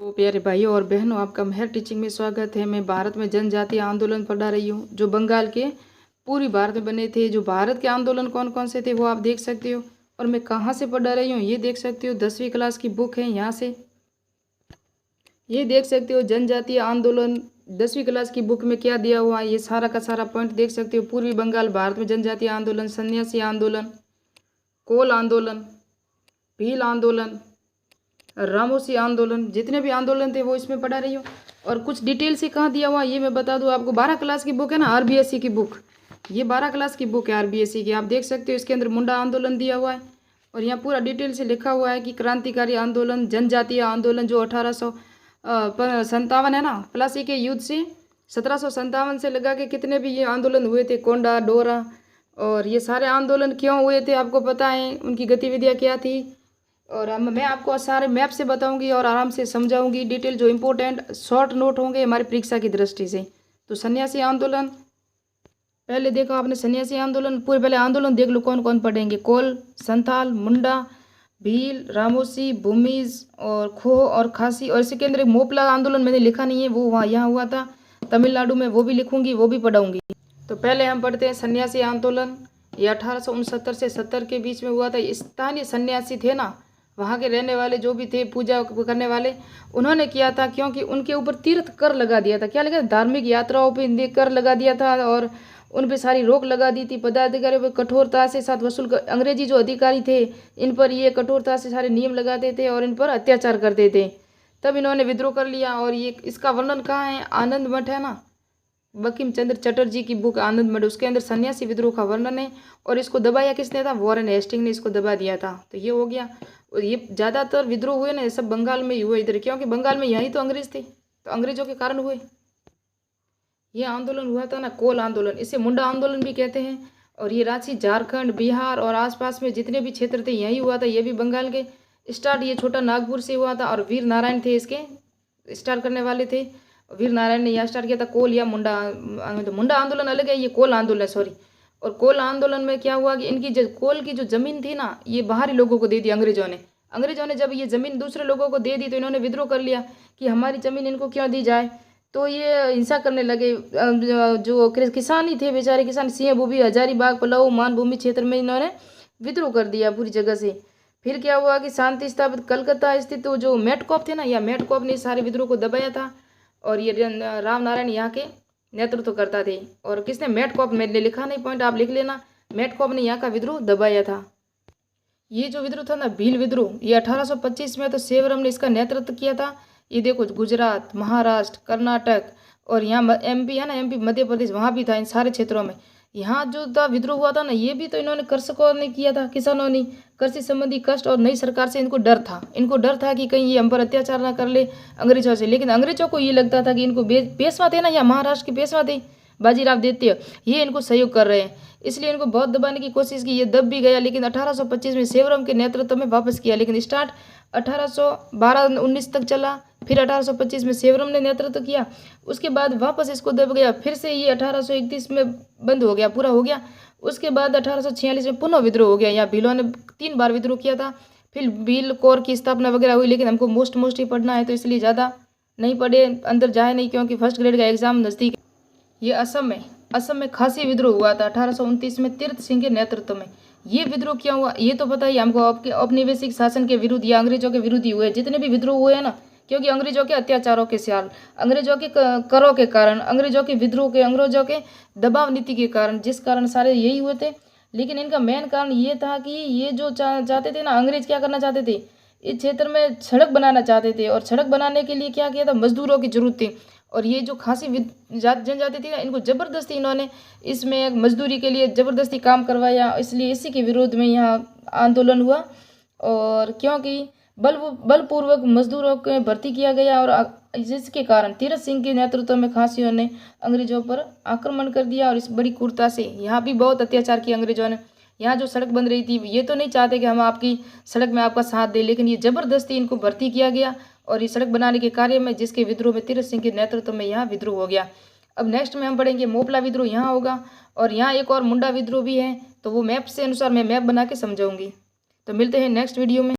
तो प्यारे भाइयों और बहनों, आपका मेहर टीचिंग में स्वागत है। मैं भारत में जनजातीय आंदोलन पढ़ा रही हूँ जो बंगाल के पूरी भारत में बने थे। जो भारत के आंदोलन कौन कौन से थे वो आप देख सकते हो, और मैं कहाँ से पढ़ा रही हूँ ये देख सकते हो। 10वीं क्लास की बुक है, यहाँ से ये देख सकते हो। जनजातीय आंदोलन 10वीं क्लास की बुक में क्या दिया हुआ है ये सारा का सारा पॉइंट देख सकते हो। पूर्वी बंगाल भारत में जनजातीय आंदोलन, सन्यासी आंदोलन, कोल आंदोलन, भील आंदोलन, रामोसी आंदोलन, जितने भी आंदोलन थे वो इसमें पढ़ा रही हूँ। और कुछ डिटेल से कहाँ दिया हुआ ये मैं बता दूँ आपको। 12 क्लास की बुक है ना, आरबीएससी की बुक, ये 12 क्लास की बुक है आरबीएससी की। आप देख सकते हो इसके अंदर मुंडा आंदोलन दिया हुआ है, और यहाँ पूरा डिटेल से लिखा हुआ है कि क्रांतिकारी आंदोलन, जनजातीय आंदोलन जो 1857 है ना, प्लासी के युद्ध से 1757 से लगा के कितने भी ये आंदोलन हुए थे, कोंडा, डोरा, और ये सारे आंदोलन क्यों हुए थे आपको पता है, उनकी गतिविधियाँ क्या थी। और मैं आपको सारे मैप से बताऊंगी और आराम से समझाऊंगी डिटेल, जो इम्पोर्टेंट शॉर्ट नोट होंगे हमारी परीक्षा की दृष्टि से। तो सन्यासी आंदोलन पहले देखो आपने, सन्यासी आंदोलन पूरे पहले आंदोलन देख लो कौन कौन पढ़ेंगे। कोल, संथाल, मुंडा, भील, रामोसी, भूमिज और खो और खासी। और इसके अंदर एक मोपला आंदोलन मैंने लिखा नहीं है, वो वहाँ यहाँ हुआ था तमिलनाडु में, वो भी लिखूंगी, वो भी पढ़ाऊंगी। तो पहले हम पढ़ते हैं सन्यासी आंदोलन। ये 1869 से 70 के बीच में हुआ था। स्थानीय सन्यासी थे ना, वहाँ के रहने वाले जो भी थे पूजा करने वाले, उन्होंने किया था क्योंकि उनके ऊपर तीर्थ कर लगा दिया था। क्या लगा, धार्मिक यात्राओं पे कर लगा दिया था, और उन पे सारी रोक लगा दी थी। पदाधिकारियों पर कठोरता से साथ वसूल कर, अंग्रेजी जो अधिकारी थे इन पर ये कठोरता से सारे नियम लगाते थे और इन पर अत्याचार करते थे। तब इन्होंने विद्रोह कर लिया। और ये इसका वर्णन कहाँ है, आनंद मठ है ना, बंकिम चंद्र चटर्जी की बुक आनंद मठ, उसके अंदर सन्यासी विद्रोह का वर्णन है। और इसको दबाया किसने था, वॉरेन हेस्टिंग ने इसको दबा दिया था। तो ये हो गया। और ये ज़्यादातर विद्रोह हुए ना, ये सब बंगाल में ही हुए इधर, क्योंकि बंगाल में यहीं तो अंग्रेज थे, तो अंग्रेजों के कारण हुए। ये आंदोलन हुआ था ना, कोल आंदोलन, इसे मुंडा आंदोलन भी कहते हैं। और ये रांची, झारखंड, बिहार और आसपास में जितने भी क्षेत्र थे यहीं हुआ था। ये भी बंगाल के स्टार्ट ये छोटा नागपुर से हुआ था, और वीर नारायण थे इसके स्टार्ट करने वाले थे। वीर नारायण ने यहाँ स्टार्ट किया था कोल या मुंडा। तो मुंडा आंदोलन अलग है, ये कोल आंदोलन सॉरी। और कोल आंदोलन में क्या हुआ कि इनकी कोल की जो जमीन थी ना, ये बाहरी लोगों को दे दी अंग्रेजों ने। अंग्रेजों ने जब ये जमीन दूसरे लोगों को दे दी तो इन्होंने विद्रोह कर लिया कि हमारी जमीन इनको क्यों दी जाए। तो ये हिंसा करने लगे। जो किसान ही थे बेचारे, किसान, सिंह भूमि, हजारीबाग, पलाऊ, मानभूमि क्षेत्र में इन्होंने विद्रोह कर दिया पूरी जगह से। फिर क्या हुआ कि शांति स्थापित कलकत्ता स्थित जो मेटकॉप थे ना, या मेटकॉप ने सारे विद्रोह को दबाया था। और ये राम नारायण यहाँ के नेतृत्व करता थे। और किसने, मेटकॉप, मैंने लिखा नहीं पॉइंट, आप लिख लेना। मेटकॉप ने यहाँ का विद्रोह दबाया था। ये जो विद्रोह था ना, भील विद्रोह, ये 1825 में तो सेवरम ने इसका नेतृत्व किया था। ये देखो, गुजरात, महाराष्ट्र, कर्नाटक और यहाँ एमपी है ना, एमपी मध्य प्रदेश, वहाँ भी था, इन सारे क्षेत्रों में। यहाँ जो था विद्रोह हुआ था ना, ये भी तो इन्होंने कृषकों ने किया था, किसानों ने। कृषि संबंधी कष्ट और नई सरकार से इनको डर था। इनको डर था कि कहीं ये हम पर अत्याचार ना कर ले अंग्रेजों से। लेकिन अंग्रेजों को ये लगता था कि इनको पेशवा थे ना, या महाराष्ट्र के पेशवा थे बाजीराव द्वितीय, ये इनको सहयोग कर रहे हैं, इसलिए इनको बहुत दबाने की कोशिश की। ये दब भी गया, लेकिन 1825 में सेवरम के नेतृत्व में वापस किया। लेकिन स्टार्ट 1812-19 तक चला, फिर 1825 में सेवरम ने नेतृत्व किया, उसके बाद वापस इसको दब गया। फिर से ये 1831 में बंद हो गया, पूरा हो गया। उसके बाद 1846 में पुनः विद्रोह हो गया। यहाँ भीलों ने 3 बार विद्रोह किया था। फिर भील कोर की स्थापना वगैरह हुई, लेकिन हमको मोस्ट ही पढ़ना है तो इसलिए ज़्यादा नहीं पढ़े, अंदर जाए नहीं, क्योंकि फर्स्ट ग्रेड का एग्जाम नज़दीक। ये असम में खासी विद्रोह हुआ था 1829 में तीर्थ सिंह के नेतृत्व में। ये विद्रोह क्या हुआ ये तो पता ही हमको, आपके औपनिवेशिक शासन के विरुद्ध या अंग्रेजों के विरुद्ध ही हुए जितने भी विद्रोह हुए हैं ना, क्योंकि अंग्रेजों के अत्याचारों के साल, अंग्रेजों के करों के कारण, अंग्रेजों के विद्रोह के, अंग्रेजों के दबाव नीति के कारण, जिस कारण सारे यही हुए थे। लेकिन इनका मेन कारण ये था कि ये जो चाहते थे ना, अंग्रेज क्या करना चाहते थे, इस क्षेत्र में सड़क बनाना चाहते थे। और सड़क बनाने के लिए क्या किया था, मजदूरों की जरूरत थी। और ये जो खासी जनजाति थी ना, इनको ज़बरदस्ती इन्होंने इसमें मजदूरी के लिए ज़बरदस्ती काम करवाया, इसलिए इसी के विरोध में यहाँ आंदोलन हुआ। और क्योंकि बलपूर्वक मजदूरों को भर्ती किया गया, और जिसके कारण तीरथ सिंह के नेतृत्व में खासियों ने अंग्रेजों पर आक्रमण कर दिया। और इस बड़ी क्रूरता से यहाँ भी बहुत अत्याचार किया अंग्रेजों ने। यहाँ जो सड़क बन रही थी, ये तो नहीं चाहते कि हम आपकी सड़क में आपका साथ दें, लेकिन ये ज़बरदस्ती इनको भर्ती किया गया। और ये सड़क बनाने के कार्य में, जिसके विद्रोह में तीरथ सिंह के नेतृत्व में यहाँ विद्रोह हो गया। अब नेक्स्ट में हम पढ़ेंगे मोपला विद्रोह, यहाँ होगा। और यहाँ एक और मुंडा विद्रोह भी है, तो वो मैप से अनुसार मैं मैप बना के समझाऊंगी। तो मिलते हैं नेक्स्ट वीडियो में।